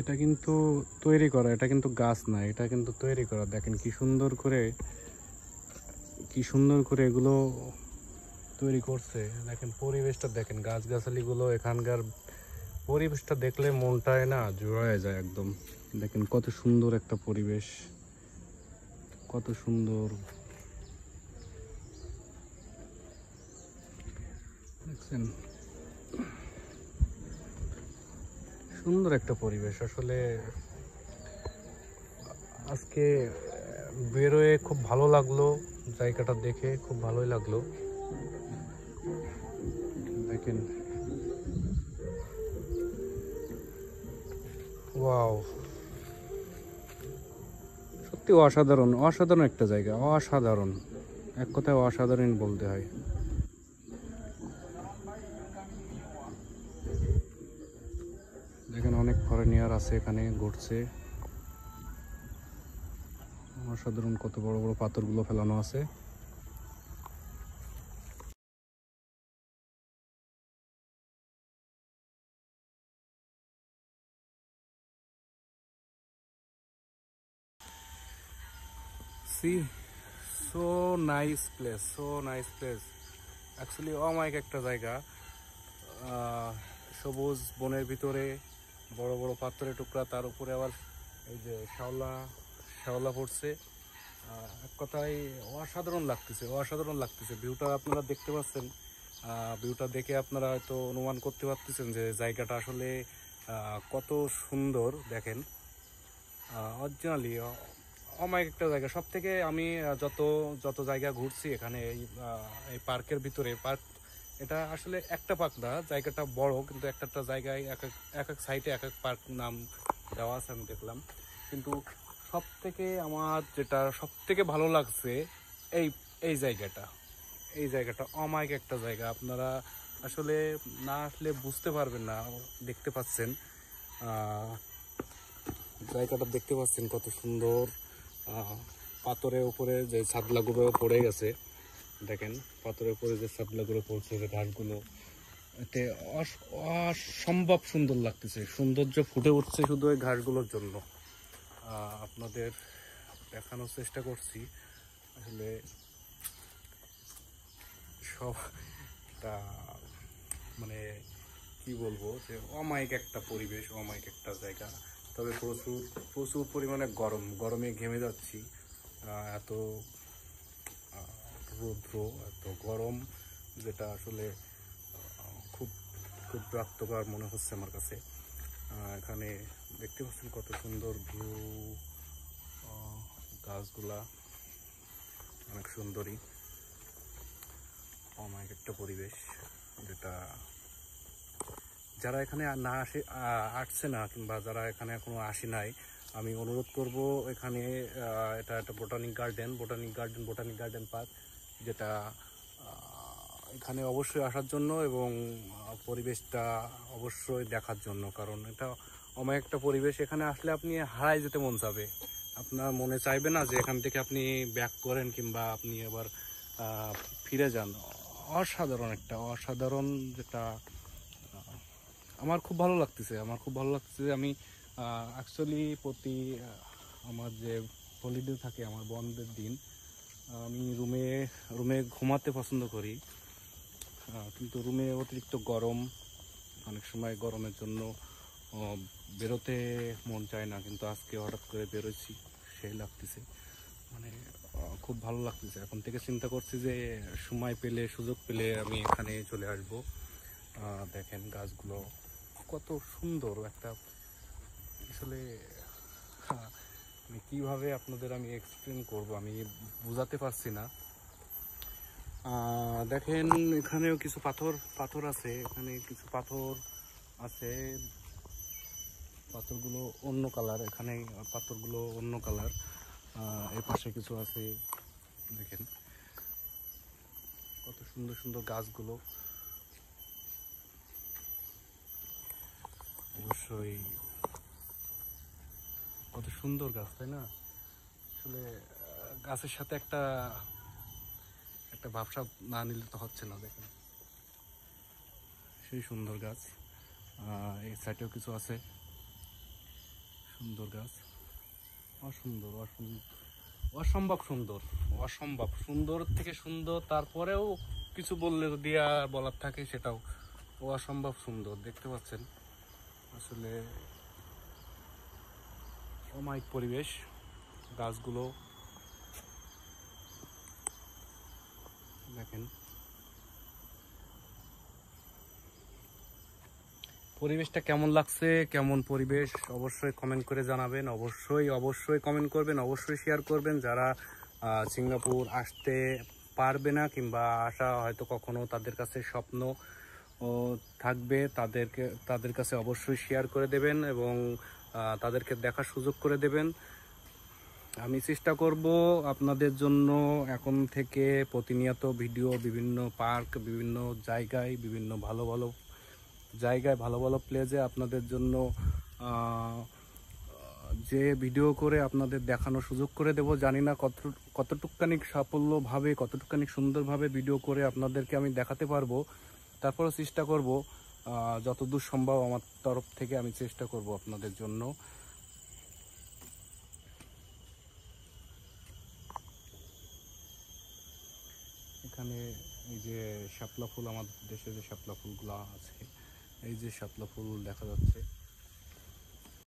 এটা কিন্তু তৈরি করা, এটা কিন্তু গাছ না, এটা কিন্তু তৈরি করা। দেখেন কি সুন্দর করে এগুলো তৈরি করছে। দেখেন পরিবেশটা দেখেন, গাছগাছালিগুলো, এখানকার পরিবেশটা দেখলে মনটায় না জুড়ায় যায় একদম। দেখেন কত সুন্দর একটা পরিবেশ, কত সুন্দর দেখছেন, সুন্দর একটা পরিবেশ। আসলে আজকে বেরোয় খুব ভালো লাগলো, জায়গাটা দেখে খুব ভালোই লাগলো। দেখেন, ওয়াও, সত্যি অসাধারণ, অসাধারণ একটা জায়গা, অসাধারণ, এক কথায় অসাধারণ বলতে হয়। দেখেন অনেক ফরেনিয়ার আছে এখানে ঘুরছে, অসাধারণ কত বড় বড় পাথরগুলো ফেলানো আছে। See, so nice place, so nice place. Actually অমায়িক একটা জায়গা, সবুজ বনের ভিতরে বড় বড় পাথরের টুকরা, তার উপরে আবার এই যে শ্যাওলা, শ্যাওলা পড়ছে। এক কথায় অসাধারণ লাগতেছে, অসাধারণ লাগতেছে। ভিউটা আপনারা দেখতে পাচ্ছেন, ভিউটা দেখে আপনারা হয়তো অনুমান করতে পারতেছেন যে জায়গাটা আসলে কত সুন্দর। দেখেন অরিজিনালি অমায়িক একটা জায়গা। সব থেকে আমি যত যত জায়গা ঘুরছি এখানে এই পার্কের ভিতরে, পার্ক এটা আসলে একটা পার্ক না, জায়গাটা বড়, কিন্তু একটা একটা জায়গায় এক এক এক এক সাইডে এক এক পার্ক নাম দেওয়া আছে আমি দেখলাম। কিন্তু সব থেকে আমার যেটা সব থেকে ভালো লাগছে এই এই জায়গাটা, এই জায়গাটা অমায়িক একটা জায়গা। আপনারা আসলে না আসলে বুঝতে পারবেন না। দেখতে পাচ্ছেন জায়গাটা, দেখতে পাচ্ছেন কত সুন্দর। পাথরের উপরে যে ছাদলাগুলো পড়ে গেছে, দেখেন পাথরের উপরে যে ছাদলাগুলো পড়ছে, যে ঘাসগুলো, এতে অসম্ভব সুন্দর লাগতেছে। সৌন্দর্য ফুটে উঠছে শুধু ওই ঘাসগুলোর জন্য। আপনাদের দেখানোর চেষ্টা করছি আসলে সবটা, মানে কি বলবো, যে অমায়িক একটা পরিবেশ, অমায়িক একটা জায়গা। তবে প্রচুর প্রচুর পরিমাণে গরম, গরমে ঘেমে যাচ্ছি। এত রৌদ্র, এত গরম, যেটা আসলে খুব খুব বিরক্তকর মনে হচ্ছে আমার কাছে। এখানে দেখতে পাচ্ছেন কত সুন্দর ভিউ, গাছগুলা অনেক সুন্দরী, অমায়িক একটা পরিবেশ। যেটা যারা এখানে না আসছে না, কিংবা যারা এখানে এখনো আসে নাই, আমি অনুরোধ করব এখানে, এটা একটা বোটানিক গার্ডেন পার্ক, যেটা এখানে অবশ্যই আসার জন্য এবং পরিবেশটা অবশ্যই দেখার জন্য। কারণ এটা অমায়িক একটা পরিবেশ, এখানে আসলে আপনি হারাই যেতে মন চাবে, আপনার মনে চাইবে না যে এখান থেকে আপনি ব্যাক করেন কিংবা আপনি আবার ফিরে যান। অসাধারণ একটা, অসাধারণ, যেটা আমার খুব ভালো লাগতেছে, আমার খুব ভালো লাগতেছে। আমি অ্যাকচুয়ালি প্রতি আমার যে হলিডে থাকে, আমার বন্ধের দিন, আমি রুমে রুমে ঘুমাতে পছন্দ করি। কিন্তু রুমে অতিরিক্ত গরম, অনেক সময় গরমের জন্য বেরোতে মন চায় না। কিন্তু আজকে হঠাৎ করে বেরোচ্ছি, সেই লাগতেছে, মানে খুব ভালো লাগতেছে। এখন থেকে চিন্তা করছি যে সময় পেলে, সুযোগ পেলে আমি এখানে চলে আসব। দেখেন গাছগুলো কত সুন্দর একটা, আসলে কিভাবে আপনাদের আমি এক্সপ্লেন করব আমি বুঝাতে পারছি না। দেখেন এখানেও কিছু পাথর পাথর আছে, এখানে কিছু পাথর আছে, পাথরগুলো অন্য কালার, এখানে পাথরগুলো অন্য কালার। এর পাশে কিছু আছে, দেখেন কত সুন্দর সুন্দর গাছগুলো। অবশ্যই কত সুন্দর গাছ, তাই না? আসলে গাছের সাথে একটা একটা ভাবসা না নিলে তো হচ্ছে না। দেখেন সেই সুন্দর গাছ, এই সাইডেও কিছু আছে। সুন্দর গাছ, অসুন্দর অসম্ভব সুন্দর, অসম্ভব সুন্দর থেকে সুন্দর। তারপরেও কিছু বললে যদি আর বলার থাকে সেটাও অসম্ভব সুন্দর। দেখতে পাচ্ছেন আসলে অমায়িক পরিবেশ, গাছগুলো দেখেন। পরিবেশটা কেমন লাগছে, কেমন পরিবেশ অবশ্যই কমেন্ট করে জানাবেন। অবশ্যই কমেন্ট করবেন, অবশ্যই শেয়ার করবেন। যারা সিঙ্গাপুর আসতে পারবে না কিংবা আসা হয়তো কখনো তাদের কাছে স্বপ্ন ও থাকবে, তাদের কাছে অবশ্যই শেয়ার করে দেবেন এবং তাদেরকে দেখার সুযোগ করে দেবেন। আমি চেষ্টা করব আপনাদের জন্য এখন থেকে প্রতিনিয়ত ভিডিও, বিভিন্ন পার্ক, বিভিন্ন জায়গায়, বিভিন্ন ভালো ভালো প্লেসে আপনাদের জন্য যে ভিডিও করে আপনাদের দেখানোর সুযোগ করে দেব। জানি না কতটুকখানি সাফল্যভাবে, কতটুকখানি সুন্দরভাবে ভিডিও করে আপনাদেরকে আমি দেখাতে পারবো। তারপরেও চেষ্টা করব, যতদূর সম্ভব আমার তরফ থেকে আমি চেষ্টা করব আপনাদের জন্য। এখানে এই যে শাপলা ফুল, আমাদের দেশে যে শাপলা ফুলগুলো আছে, এই যে শাপলা ফুল দেখা যাচ্ছে।